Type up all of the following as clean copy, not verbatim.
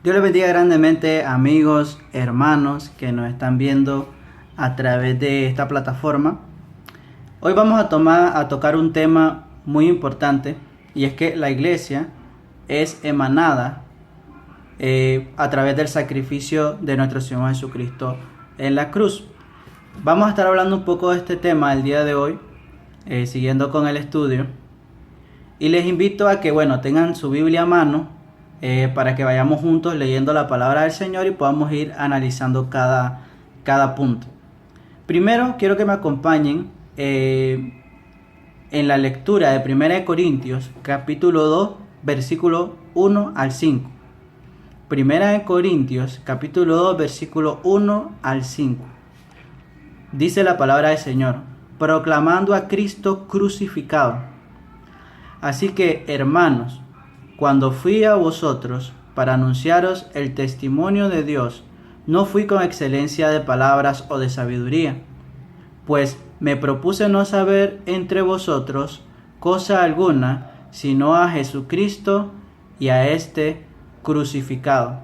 Dios les bendiga grandemente, amigos, hermanos que nos están viendo a través de esta plataforma. Hoy vamos a tocar un tema muy importante, y es que la iglesia es emanada a través del sacrificio de nuestro Señor Jesucristo en la cruz. Vamos a estar hablando un poco de este tema el día de hoy, siguiendo con el estudio. Y les invito a que tengan su Biblia a mano, para que vayamos juntos leyendo la palabra del Señor y podamos ir analizando cada punto. Primero quiero que me acompañen en la lectura de 1 Corintios capítulo 2 versículo 1 al 5. 1 Corintios capítulo 2 versículo 1 al 5. Dice la palabra del Señor: proclamando a Cristo crucificado. Así que, hermanos, cuando fui a vosotros para anunciaros el testimonio de Dios, no fui con excelencia de palabras o de sabiduría, pues me propuse no saber entre vosotros cosa alguna, sino a Jesucristo y a este crucificado.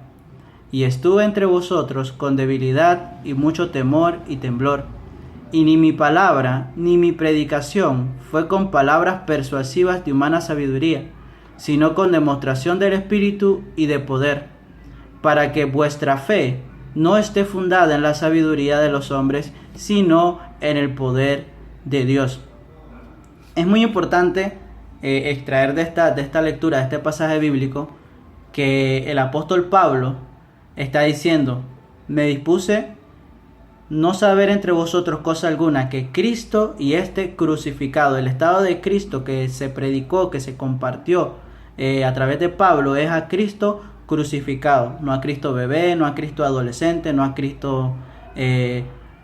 Y estuve entre vosotros con debilidad y mucho temor y temblor. Y ni mi palabra ni mi predicación fue con palabras persuasivas de humana sabiduría, sino con demostración del Espíritu y de poder, para que vuestra fe no esté fundada en la sabiduría de los hombres, sino en el poder de Dios. Es muy importante extraer de esta lectura, de este pasaje bíblico, que el apóstol Pablo está diciendo: me dispuse no saber entre vosotros cosa alguna, que Cristo y este crucificado. El estado de Cristo que se predicó, que se compartió a través de Pablo, es a Cristo crucificado, no a Cristo bebé, no a Cristo adolescente, no a Cristo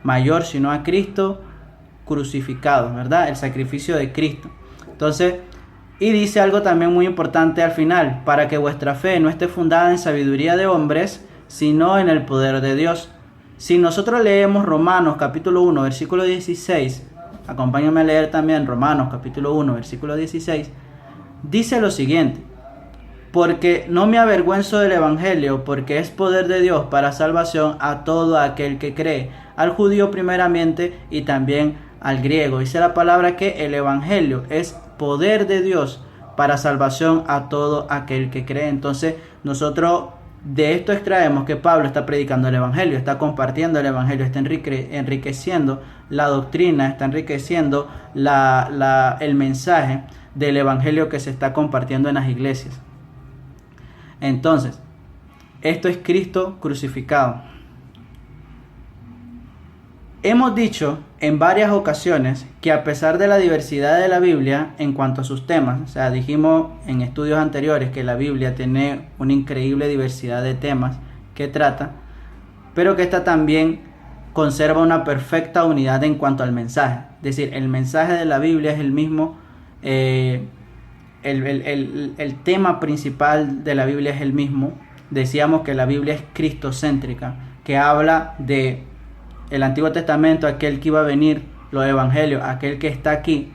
mayor, sino a Cristo crucificado, ¿verdad? El sacrificio de Cristo. Entonces, y dice algo también muy importante al final: para que vuestra fe no esté fundada en sabiduría de hombres, sino en el poder de Dios. Si nosotros leemos Romanos capítulo 1 versículo 16, acompáñame a leer también Romanos capítulo 1 versículo 16, dice lo siguiente: porque no me avergüenzo del evangelio, porque es poder de Dios para salvación a todo aquel que cree, al judío primeramente y también al griego. Dice la palabra que el evangelio es poder de Dios para salvación a todo aquel que cree. Entonces nosotros de esto extraemos que Pablo está predicando el evangelio, está compartiendo el evangelio, está enriqueciendo la doctrina, está enriqueciendo el mensaje del evangelio que se está compartiendo en las iglesias. Entonces, esto es Cristo crucificado. Hemos dicho en varias ocasiones que a pesar de la diversidad de la Biblia en cuanto a sus temas, o sea, dijimos en estudios anteriores que la Biblia tiene una increíble diversidad de temas que trata, pero que esta también conserva una perfecta unidad en cuanto al mensaje. Es decir, el mensaje de la Biblia es el mismo, el tema principal de la Biblia es el mismo. Decíamos que la Biblia es cristocéntrica, que habla de el Antiguo Testamento, aquel que iba a venir, los evangelios, aquel que está aquí,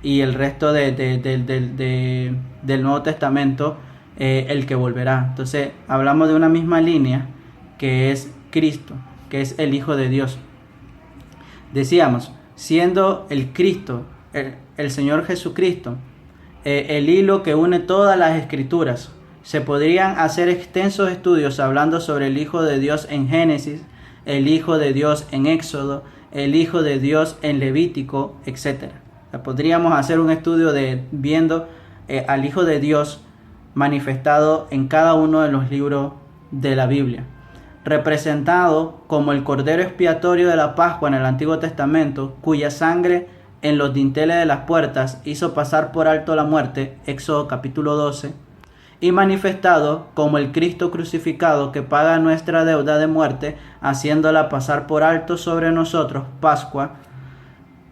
y el resto del Nuevo Testamento, el que volverá. Entonces hablamos de una misma línea, que es Cristo, que es el Hijo de Dios. Decíamos, siendo el Cristo, el Señor Jesucristo, el hilo que une todas las escrituras, se podrían hacer extensos estudios hablando sobre el Hijo de Dios en Génesis, el Hijo de Dios en Éxodo, el Hijo de Dios en Levítico, etc. Podríamos hacer un estudio viendo al Hijo de Dios manifestado en cada uno de los libros de la Biblia, representado como el Cordero expiatorio de la Pascua en el Antiguo Testamento, cuya sangre en los dinteles de las puertas hizo pasar por alto la muerte, Éxodo capítulo 12, y manifestado como el Cristo crucificado que paga nuestra deuda de muerte, haciéndola pasar por alto sobre nosotros, Pascua,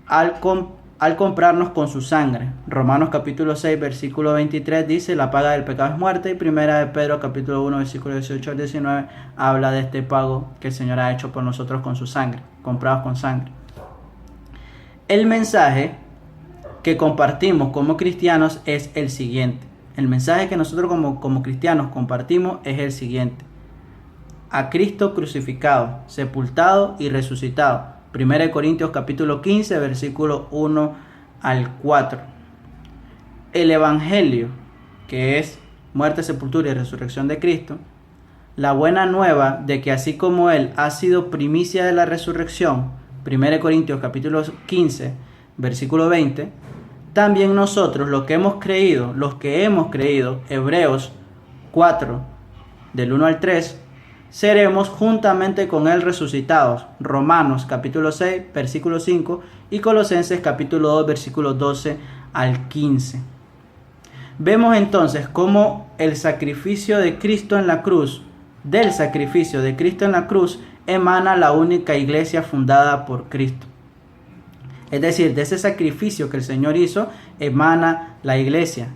al comprarnos con su sangre. Romanos capítulo 6 versículo 23 dice: la paga del pecado es muerte. Y primera de Pedro capítulo 1 versículo 18 al 19 habla de este pago que el Señor ha hecho por nosotros con su sangre, comprados con sangre. El mensaje que compartimos como cristianos es el siguiente. El mensaje que nosotros como cristianos compartimos es el siguiente: a Cristo crucificado, sepultado y resucitado. 1 Corintios capítulo 15, versículo 1 al 4. El Evangelio, que es muerte, sepultura y resurrección de Cristo, la buena nueva de que así como Él ha sido primicia de la resurrección, 1 Corintios capítulo 15, versículo 20, también nosotros, los que hemos creído, Hebreos 4, del 1 al 3, seremos juntamente con Él resucitados, Romanos capítulo 6, versículo 5, y Colosenses capítulo 2, versículo 12 al 15. Vemos entonces cómo el sacrificio de Cristo en la cruz, del sacrificio de Cristo en la cruz, emana la única iglesia fundada por Cristo. Es decir, de ese sacrificio que el Señor hizo, emana la iglesia.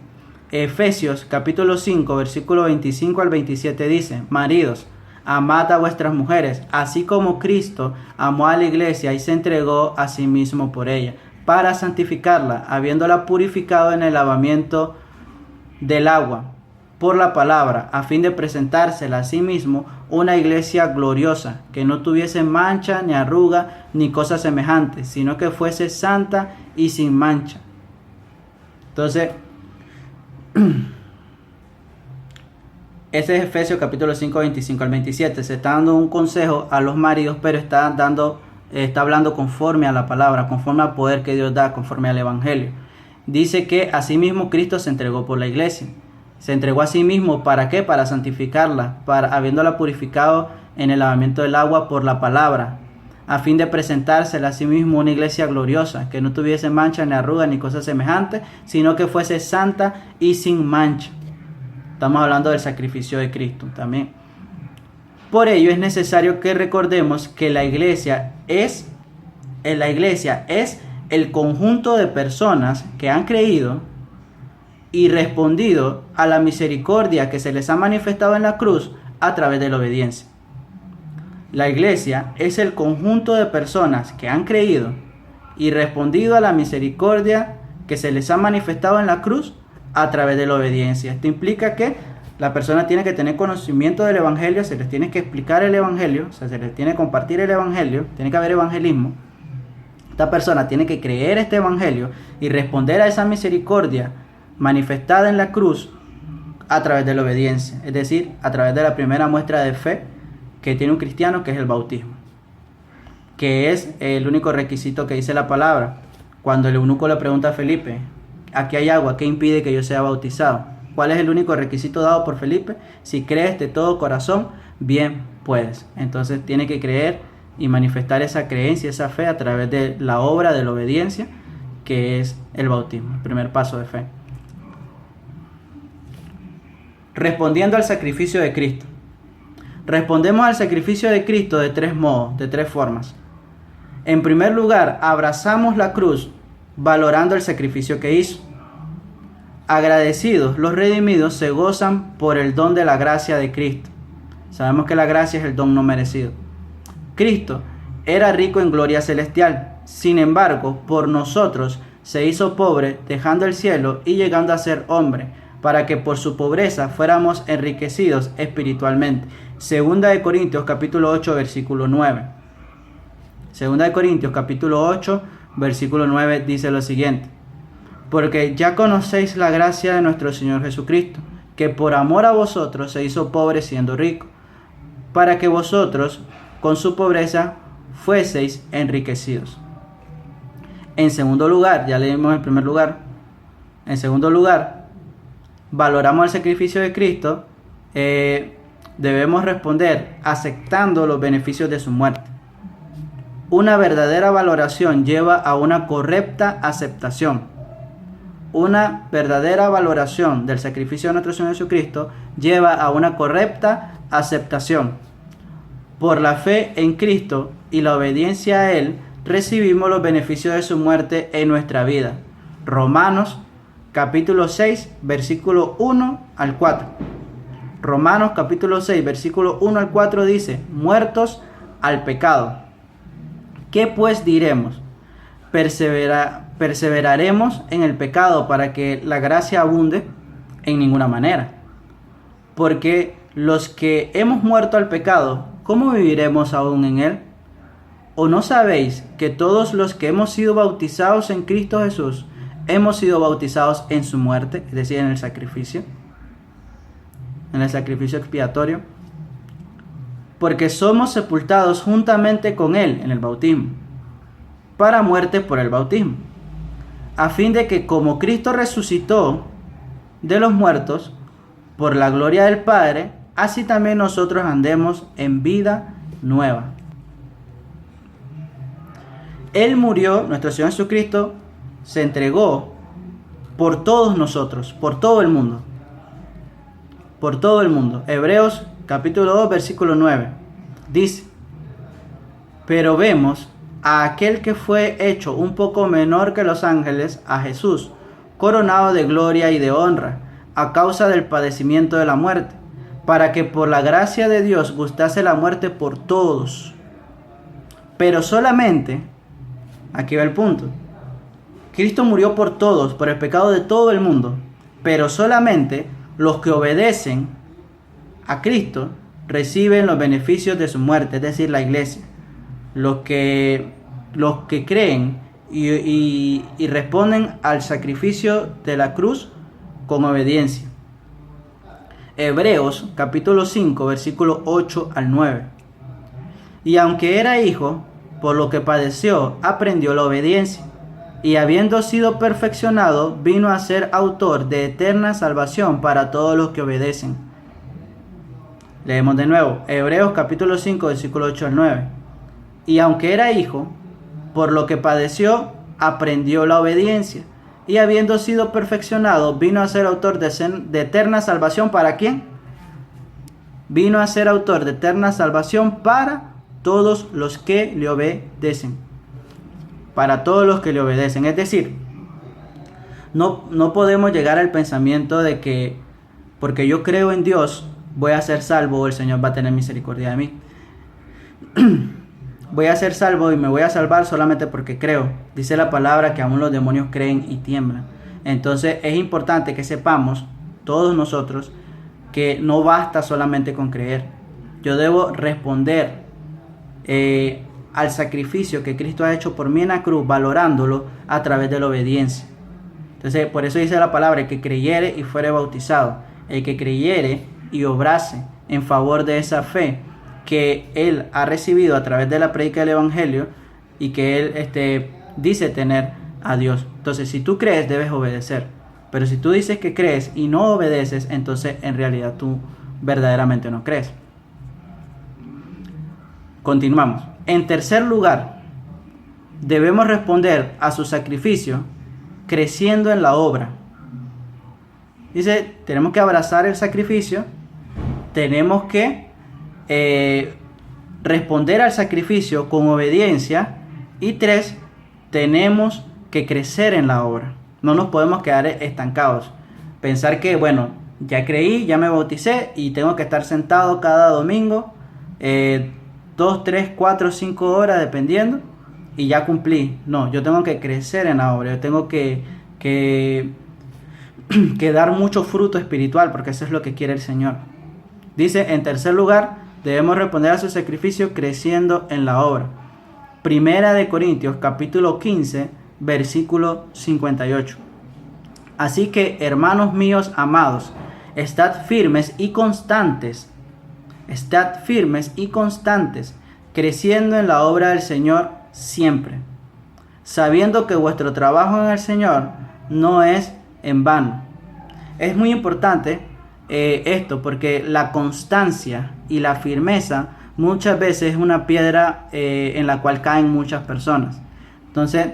Efesios capítulo 5, versículo 25 al 27 dice: maridos, amad a vuestras mujeres, así como Cristo amó a la iglesia y se entregó a sí mismo por ella, para santificarla, habiéndola purificado en el lavamiento del agua por la palabra, a fin de presentársela a sí mismo una iglesia gloriosa, que no tuviese mancha, ni arruga, ni cosa semejante, sino que fuese santa y sin mancha. Entonces, ese es Efesios capítulo 5, 25 al 27. Se está dando un consejo a los maridos, pero está hablando conforme a la palabra, conforme al poder que Dios da, conforme al Evangelio. Dice que asimismo Cristo se entregó por la iglesia. Se entregó a sí mismo, ¿para qué? Para santificarla, habiéndola purificado en el lavamiento del agua por la palabra, a fin de presentársela a sí mismo una iglesia gloriosa, que no tuviese mancha, ni arruga, ni cosa semejante, sino que fuese santa y sin mancha. Estamos hablando del sacrificio de Cristo también. Por ello es necesario que recordemos que la iglesia es el conjunto de personas que han creído y respondido a la misericordia que se les ha manifestado en la cruz a través de la obediencia. La iglesia es el conjunto de personas que han creído y respondido a la misericordia que se les ha manifestado en la cruz a través de la obediencia. Esto implica que la persona tiene que tener conocimiento del Evangelio, se les tiene que explicar el Evangelio, o sea, se les tiene que compartir el Evangelio, tiene que haber evangelismo. Esta persona tiene que creer este Evangelio y responder a esa misericordia manifestada en la cruz a través de la obediencia, es decir, a través de la primera muestra de fe que tiene un cristiano, que es el bautismo, que es el único requisito que dice la palabra. Cuando el eunuco le pregunta a Felipe: aquí hay agua, ¿qué impide que yo sea bautizado? ¿Cuál es el único requisito dado por Felipe? Si crees de todo corazón, bien puedes. Entonces tiene que creer y manifestar esa creencia, esa fe a través de la obra de la obediencia, que es el bautismo, el primer paso de fe. Respondiendo al sacrificio de Cristo. Respondemos al sacrificio de Cristo de tres modos, de tres formas. En primer lugar, abrazamos la cruz valorando el sacrificio que hizo. Agradecidos, los redimidos se gozan por el don de la gracia de Cristo. Sabemos que la gracia es el don no merecido. Cristo era rico en gloria celestial, sin embargo, por nosotros se hizo pobre, dejando el cielo y llegando a ser hombre, para que por su pobreza fuéramos enriquecidos espiritualmente. Segunda de Corintios capítulo 8, versículo 9. Segunda de Corintios capítulo 8, versículo 9 dice lo siguiente: porque ya conocéis la gracia de nuestro Señor Jesucristo, que por amor a vosotros se hizo pobre siendo rico, para que vosotros con su pobreza fueseis enriquecidos. En segundo lugar, ya leímos el primer lugar, en segundo lugar, valoramos el sacrificio de Cristo, debemos responder aceptando los beneficios de su muerte. Una verdadera valoración lleva a una correcta aceptación. Una verdadera valoración del sacrificio de nuestro Señor Jesucristo lleva a una correcta aceptación. Por la fe en Cristo y la obediencia a Él, recibimos los beneficios de su muerte en nuestra vida. Romanos capítulo 6, versículo 1 al 4. Romanos capítulo 6, versículo 1 al 4 dice: muertos al pecado. ¿Qué pues diremos? ¿Perseveraremos en el pecado para que la gracia abunde? En ninguna manera. Porque los que hemos muerto al pecado, ¿cómo viviremos aún en él? ¿O no sabéis que todos los que hemos sido bautizados en Cristo Jesús, hemos sido bautizados en su muerte, es decir, en el sacrificio expiatorio? Porque somos sepultados juntamente con él en el bautismo, para muerte por el bautismo, a fin de que como Cristo resucitó de los muertos por la gloria del Padre, así también nosotros andemos en vida nueva. Él murió, nuestro Señor Jesucristo se entregó por todos nosotros, por todo el mundo. Por todo el mundo. Hebreos capítulo 2, versículo 9. Dice: pero vemos a aquel que fue hecho un poco menor que los ángeles, a Jesús, coronado de gloria y de honra, a causa del padecimiento de la muerte, para que por la gracia de Dios gustase la muerte por todos. Pero solamente, aquí va el punto, Cristo murió por todos, por el pecado de todo el mundo, pero solamente los que obedecen a Cristo reciben los beneficios de su muerte, es decir, la iglesia. Los que creen y responden al sacrificio de la cruz con obediencia. Hebreos capítulo 5, versículo 8 al 9. Y aunque era hijo, por lo que padeció, aprendió la obediencia. Y habiendo sido perfeccionado, vino a ser autor de eterna salvación para todos los que obedecen. Leemos de nuevo, Hebreos capítulo 5, versículo 8 al 9. Y aunque era hijo, por lo que padeció, aprendió la obediencia. Y habiendo sido perfeccionado, vino a ser autor de eterna salvación. ¿Para quién? Vino a ser autor de eterna salvación para todos los que le obedecen. Para todos los que le obedecen. Es decir, no podemos llegar al pensamiento de que porque yo creo en Dios voy a ser salvo o el Señor va a tener misericordia de mí. Voy a ser salvo y me voy a salvar solamente porque creo. Dice la palabra que aún los demonios creen y tiemblan. Entonces es importante que sepamos, todos nosotros, que no basta solamente con creer. Yo debo responder al sacrificio que Cristo ha hecho por mí en la cruz, valorándolo a través de la obediencia. Entonces por eso dice la palabra, el que creyere y fuere bautizado, el que creyere y obrase en favor de esa fe que él ha recibido a través de la predica del evangelio y que él dice tener a Dios. Entonces si tú crees, debes obedecer, pero si tú dices que crees y no obedeces, entonces en realidad tú verdaderamente no crees. Continuamos. En tercer lugar, debemos responder a su sacrificio creciendo en la obra. Dice, tenemos que abrazar el sacrificio, tenemos que responder al sacrificio con obediencia, y 3, tenemos que crecer en la obra. No nos podemos quedar estancados, pensar que bueno, ya creí, ya me bauticé y tengo que estar sentado cada domingo 2, 3, 4, 5 horas dependiendo y ya cumplí. No, yo tengo que crecer en la obra, yo tengo que dar mucho fruto espiritual, porque eso es lo que quiere el Señor. Dice, en tercer lugar, debemos responder a su sacrificio creciendo en la obra. Primera de Corintios, capítulo 15, versículo 58. Así que, hermanos míos amados, estad firmes y constantes, creciendo en la obra del Señor siempre, sabiendo que vuestro trabajo en el Señor no es en vano. Es muy importante esto, porque la constancia y la firmeza muchas veces es una piedra en la cual caen muchas personas. Entonces,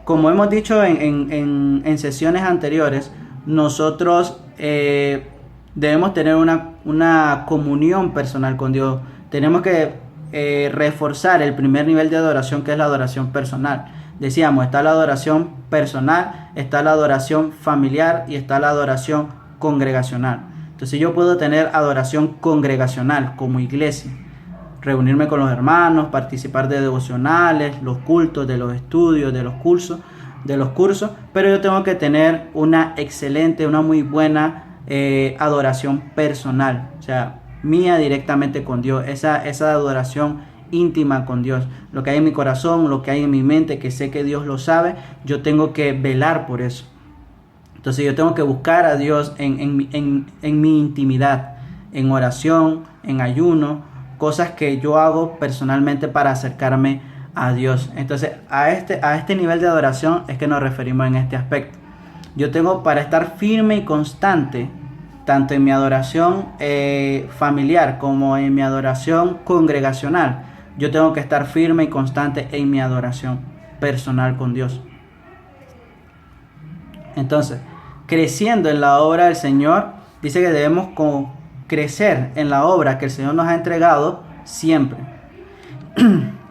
como hemos dicho en sesiones anteriores, nosotros debemos tener una comunión personal con Dios. Tenemos que reforzar el primer nivel de adoración, que es la adoración personal. Decíamos, está la adoración personal, está la adoración familiar y está la adoración congregacional. Entonces yo puedo tener adoración congregacional como iglesia, reunirme con los hermanos, participar de devocionales, los cultos, de los estudios, de los cursos, pero yo tengo que tener una excelente, una muy buena adoración personal, o sea, mía directamente con Dios, esa adoración íntima con Dios, lo que hay en mi corazón, lo que hay en mi mente, que sé que Dios lo sabe, yo tengo que velar por eso. Entonces yo tengo que buscar a Dios en mi intimidad, en oración, en ayuno, cosas que yo hago personalmente para acercarme a Dios. Entonces a este nivel de adoración es que nos referimos en este aspecto. Yo tengo para estar firme y constante, tanto en mi adoración familiar como en mi adoración congregacional, yo tengo que estar firme y constante en mi adoración personal con Dios. Entonces, creciendo en la obra del Señor, dice que debemos crecer en la obra que el Señor nos ha entregado siempre.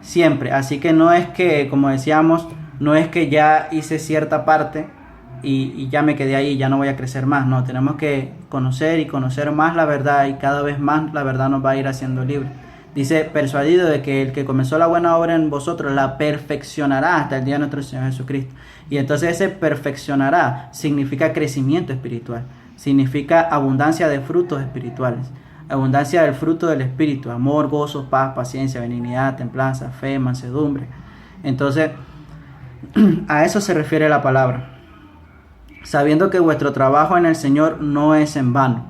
Siempre. Así que no es que, como decíamos, no es que ya hice cierta parte y ya me quedé ahí, ya no voy a crecer más. No, tenemos que conocer y conocer más la verdad, y cada vez más la verdad nos va a ir haciendo libre. Dice, persuadido de que el que comenzó la buena obra en vosotros la perfeccionará hasta el día de nuestro Señor Jesucristo. Y entonces ese perfeccionará significa crecimiento espiritual, significa abundancia de frutos espirituales, abundancia del fruto del Espíritu: amor, gozo, paz, paciencia, benignidad, templanza, fe, mansedumbre. Entonces, a eso se refiere la palabra. Sabiendo que vuestro trabajo en el Señor no es en vano.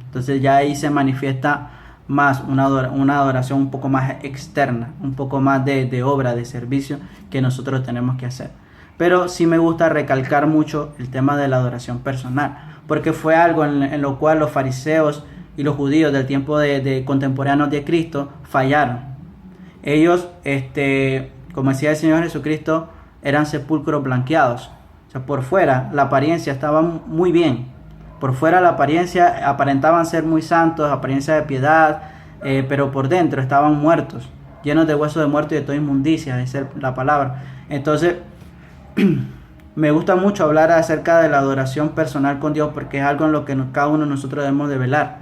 Entonces ya ahí se manifiesta más una adoración un poco más externa, un poco más de obra, de servicio que nosotros tenemos que hacer. Pero sí me gusta recalcar mucho el tema de la adoración personal, porque fue algo en lo cual los fariseos y los judíos del tiempo de contemporáneos de Cristo fallaron. Ellos, como decía el Señor Jesucristo, eran sepulcros blanqueados. O sea, por fuera la apariencia estaba muy bien. Por fuera la apariencia aparentaban ser muy santos, apariencia de piedad, pero por dentro estaban muertos, llenos de huesos de muerto y de toda inmundicia, esa es la palabra. Entonces, me gusta mucho hablar acerca de la adoración personal con Dios, porque es algo en lo que cada uno de nosotros debemos de velar.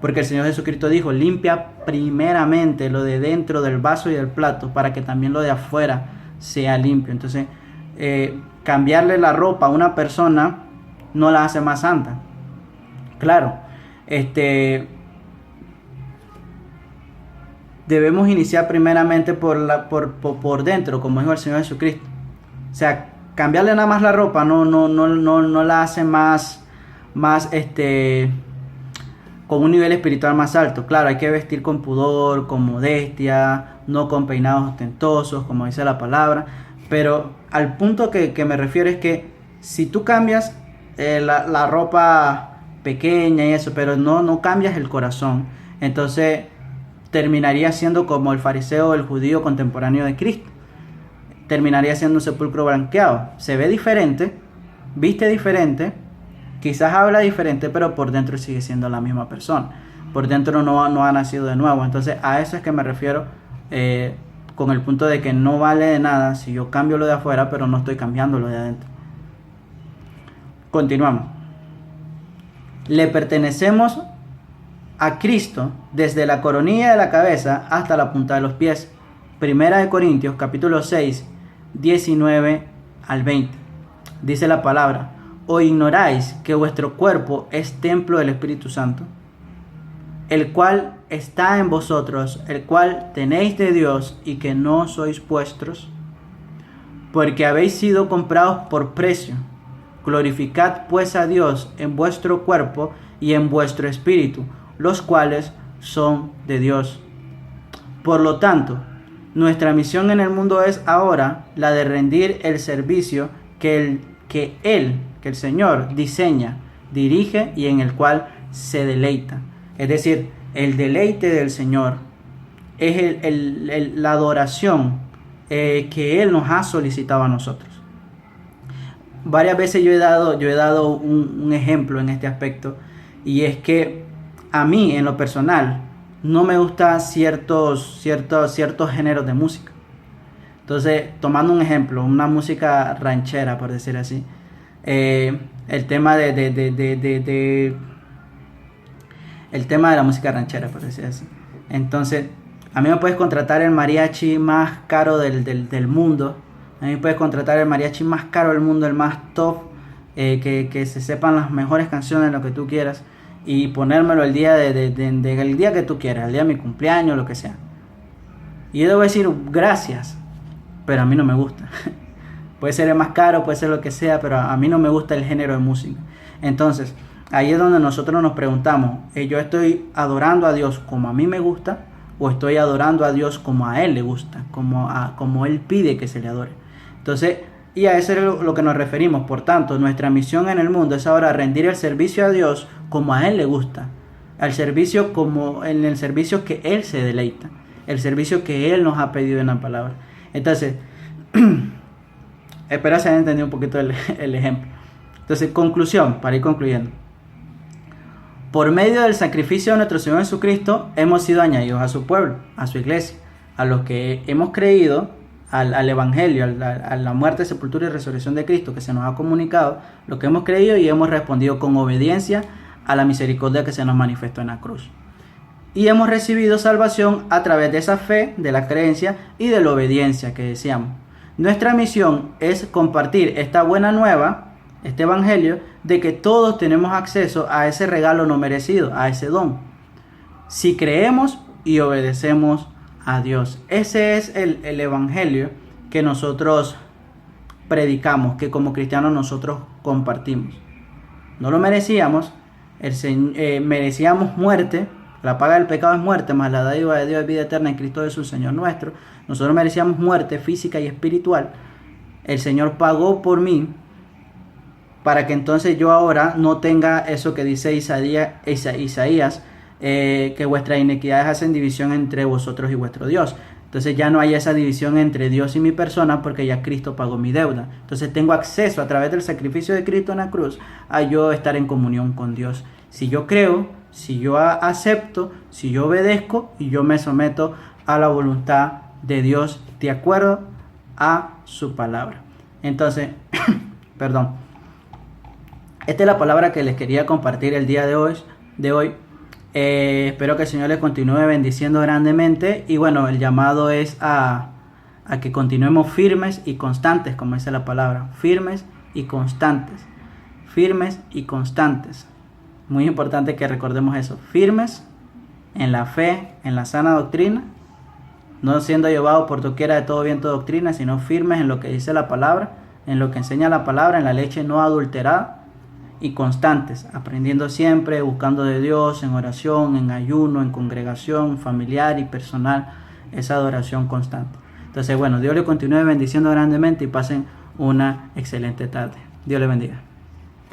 Porque el Señor Jesucristo dijo, limpia primeramente lo de dentro del vaso y del plato, para que también lo de afuera sea limpio. Entonces, cambiarle la ropa a una persona no la hace más santa. Claro, debemos iniciar primeramente por dentro, como dijo el Señor Jesucristo. O sea, cambiarle nada más la ropa no la hace más con un nivel espiritual más alto. Claro, hay que vestir con pudor, con modestia, no con peinados ostentosos, como dice la palabra. Pero al punto que me refiero es que si tú cambias la ropa pequeña y eso, pero no cambias el corazón, entonces terminaría siendo como el fariseo o el judío contemporáneo de Cristo. Terminaría siendo un sepulcro blanqueado. Se ve diferente, viste diferente, quizás habla diferente, pero por dentro sigue siendo la misma persona. Por dentro no ha nacido de nuevo. Entonces a eso es que me refiero, con el punto de que no vale de nada si yo cambio lo de afuera, pero no estoy cambiando lo de adentro. Continuamos. Le pertenecemos a Cristo desde la coronilla de la cabeza hasta la punta de los pies. Primera de Corintios capítulo 6, 19 al 20. Dice la palabra: ¿o ignoráis que vuestro cuerpo es templo del Espíritu Santo, el cual está en vosotros, el cual tenéis de Dios, y que no sois vuestros? Porque habéis sido comprados por precio. Glorificad pues a Dios en vuestro cuerpo y en vuestro espíritu, los cuales son de Dios. Por lo tanto, nuestra misión en el mundo es ahora la de rendir el servicio que el Señor diseña, dirige y en el cual se deleita. Es decir, el deleite del Señor es la adoración que Él nos ha solicitado a nosotros. Varias veces yo he dado un ejemplo en este aspecto, y es que a mí en lo personal no me gustan ciertos géneros de música. Entonces, tomando un ejemplo, una música ranchera, por decir así, el tema de la música ranchera, por decir así. Entonces, a mí me puedes contratar el mariachi más caro del mundo. A mí me puedes contratar el mariachi más caro del mundo, el más top, que se sepan las mejores canciones, lo que tú quieras, y ponérmelo el día el día que tú quieras, el día de mi cumpleaños, lo que sea. Y yo debo decir gracias, pero a mí no me gusta. Puede ser el más caro, puede ser lo que sea, pero a mí no me gusta el género de música. Entonces, ahí es donde nosotros nos preguntamos, ¿yo estoy adorando a Dios como a mí me gusta? ¿O estoy adorando a Dios como a Él le gusta? Como Él pide que se le adore. Entonces, y a eso es lo que nos referimos. Por tanto, nuestra misión en el mundo es ahora rendir el servicio a Dios como a Él le gusta. Al servicio como en el servicio que Él se deleita. El servicio que Él nos ha pedido en la palabra. Entonces, espero se haya entendido un poquito el ejemplo. Entonces, conclusión, para ir concluyendo. Por medio del sacrificio de nuestro Señor Jesucristo, hemos sido añadidos a su pueblo, a su iglesia, a los que hemos creído al Evangelio, a la muerte, sepultura y resurrección de Cristo que se nos ha comunicado, lo que hemos creído y hemos respondido con obediencia a la misericordia que se nos manifestó en la cruz. Y hemos recibido salvación a través de esa fe, de la creencia y de la obediencia que decíamos. Nuestra misión es compartir esta buena nueva, este evangelio, de que todos tenemos acceso a ese regalo no merecido, a ese don, si creemos y obedecemos a Dios. Ese es el evangelio que nosotros predicamos, que como cristianos nosotros compartimos. No lo merecíamos, merecíamos muerte. La paga del pecado es muerte, mas la dádiva de Dios es vida eterna en Cristo Jesús, Señor nuestro. Nosotros merecíamos muerte física y espiritual. El Señor pagó por mí para que entonces yo ahora no tenga eso que dice Isaías, que vuestras iniquidades hacen división entre vosotros y vuestro Dios. Entonces ya no hay esa división entre Dios y mi persona porque ya Cristo pagó mi deuda. Entonces tengo acceso a través del sacrificio de Cristo en la cruz a yo estar en comunión con Dios. Si yo creo, si yo acepto, si yo obedezco y yo me someto a la voluntad de Dios de acuerdo a su palabra. Entonces, perdón. Esta es la palabra que les quería compartir el día de hoy. Espero que el Señor les continúe bendiciendo grandemente. Y bueno, el llamado es a que continuemos firmes y constantes, como dice la palabra. Firmes y constantes. Firmes y constantes. Muy importante que recordemos eso. Firmes en la fe, en la sana doctrina. No siendo llevados por doquiera de todo viento de doctrina, sino firmes en lo que dice la palabra, en lo que enseña la palabra, en la leche no adulterada. Y constantes, aprendiendo siempre, buscando de Dios en oración, en ayuno, en congregación familiar y personal, esa adoración constante. Entonces, bueno, Dios le continúe bendiciendo grandemente y pasen una excelente tarde. Dios le bendiga.